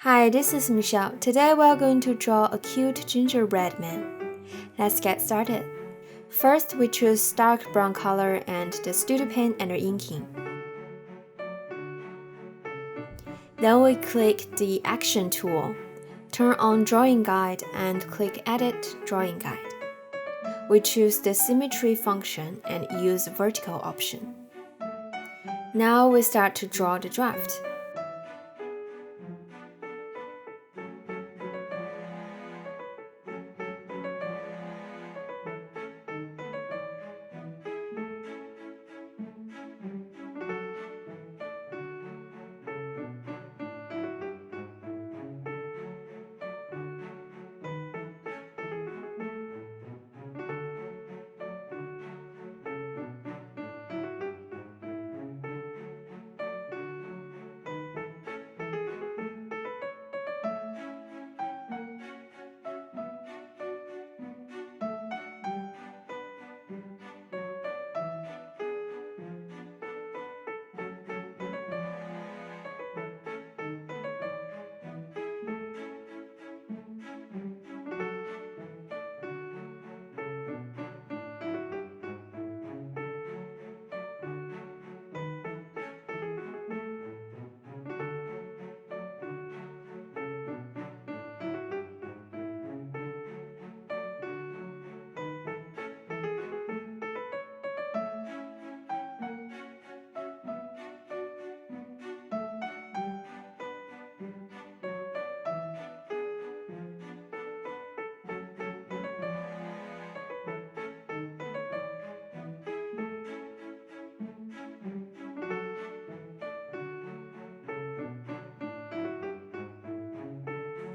Hi, this is Michelle. Today we are going to draw a cute gingerbread man. Let's get started. First, we choose dark brown color and the studio pen under inking. Then we click the Action tool, turn on Drawing Guide and click Edit Drawing Guide. We choose the Symmetry function and use Vertical option. Now we start to draw the draft.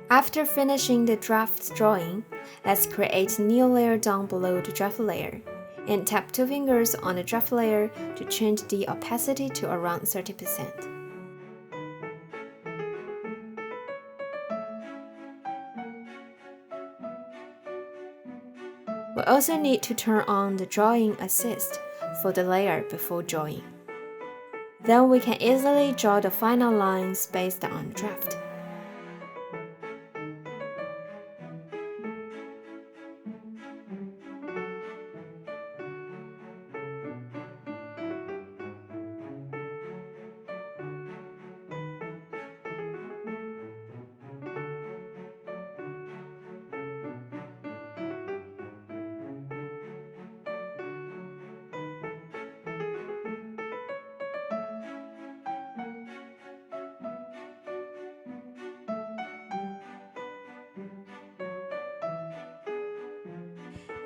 After finishing the draft drawing, let's create a new layer down below the draft layer, and tap two fingers on the draft layer to change the opacity to around 30%. We also need to turn on the Drawing Assist for the layer before drawing. Then we can easily draw the final lines based on the draft.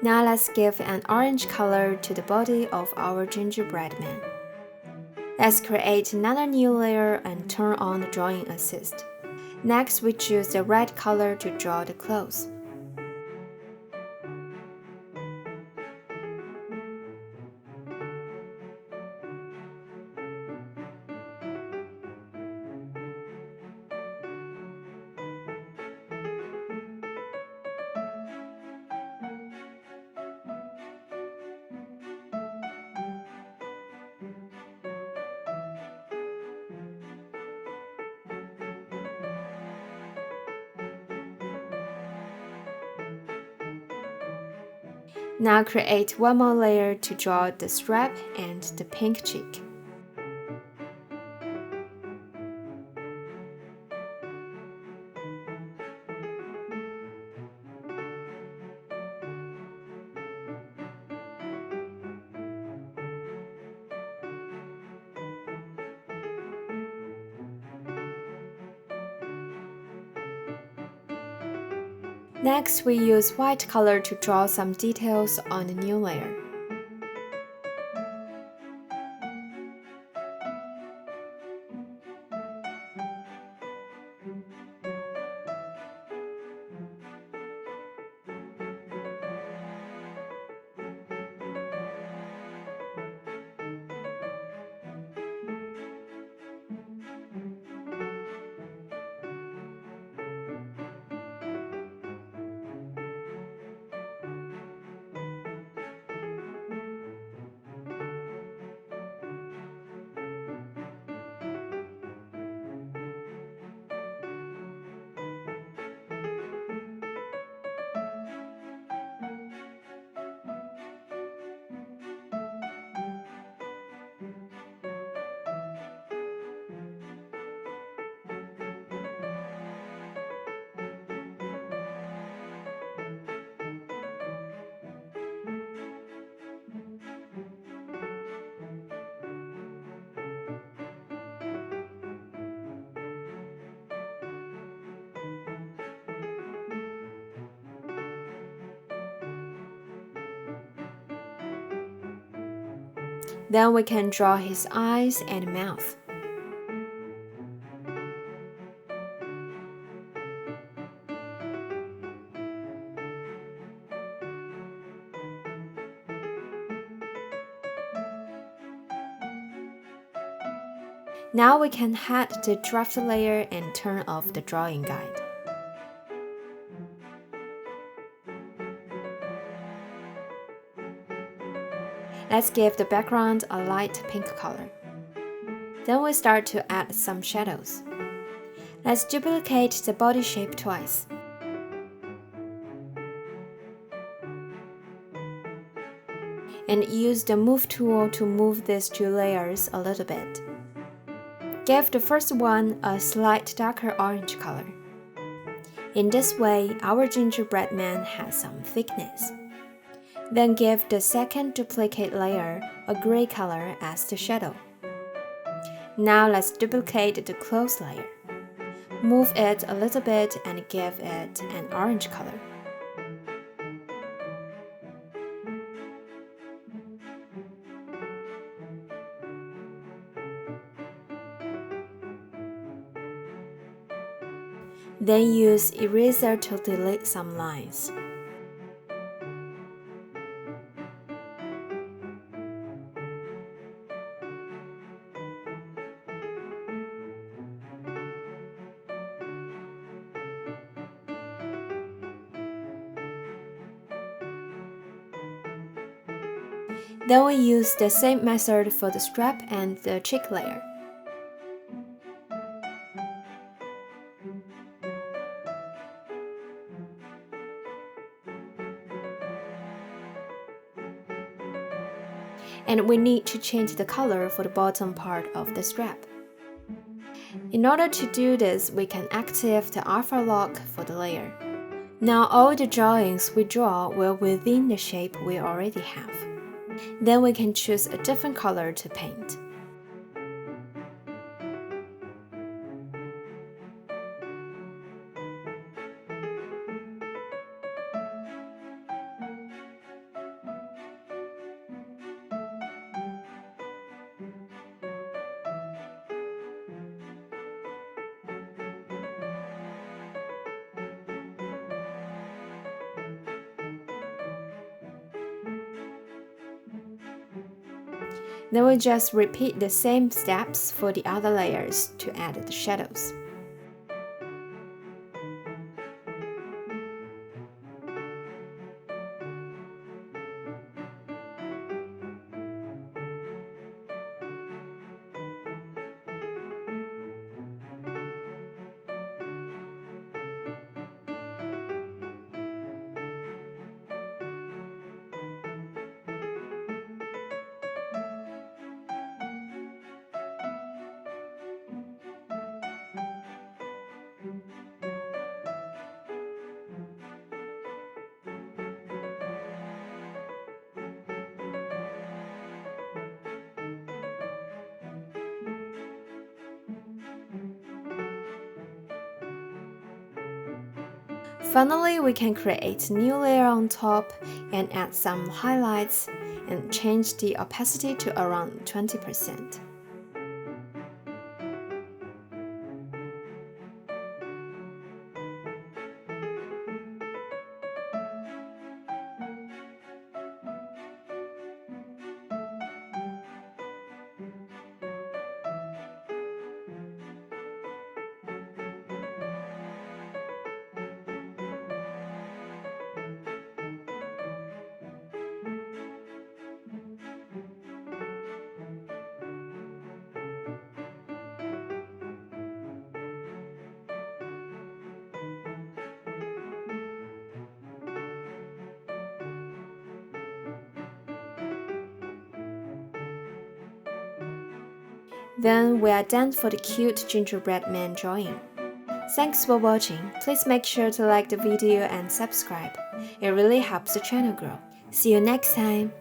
Now let's give an orange color to the body of our gingerbread man. Let's create another new layer and turn on the Drawing Assist. Next, we choose the red color to draw the clothes. Now create one more layer to draw the strap and the pink cheek. Next, we use white color to draw some details on the new layer. Then we can draw his eyes and mouth. Now we can hide the draft layer and turn off the drawing guide. Let's give the background a light pink color. Then we start to add some shadows. Let's duplicate the body shape twice. And use the Move tool to move these two layers a little bit. Give the first one a slight darker orange color. In this way, our gingerbread man has some thickness. Then give the second duplicate layer a gray color as the shadow. Now let's duplicate the clothes layer. Move it a little bit and give it an orange color. Then use eraser to delete some lines. Then we use the same method for the strap and the cheek layer. And we need to change the color for the bottom part of the strap. In order to do this, we can activate the alpha lock for the layer. Now all the drawings we draw will within the shape we already have. Then we can choose a different color to paint. Then we just repeat the same steps for the other layers to add the shadows. Finally, we can create a new layer on top and add some highlights and change the opacity to around 20%. Then we are done for the cute gingerbread man drawing. Thanks for watching. Please make sure to like the video and subscribe. It really helps the channel grow. See you next time!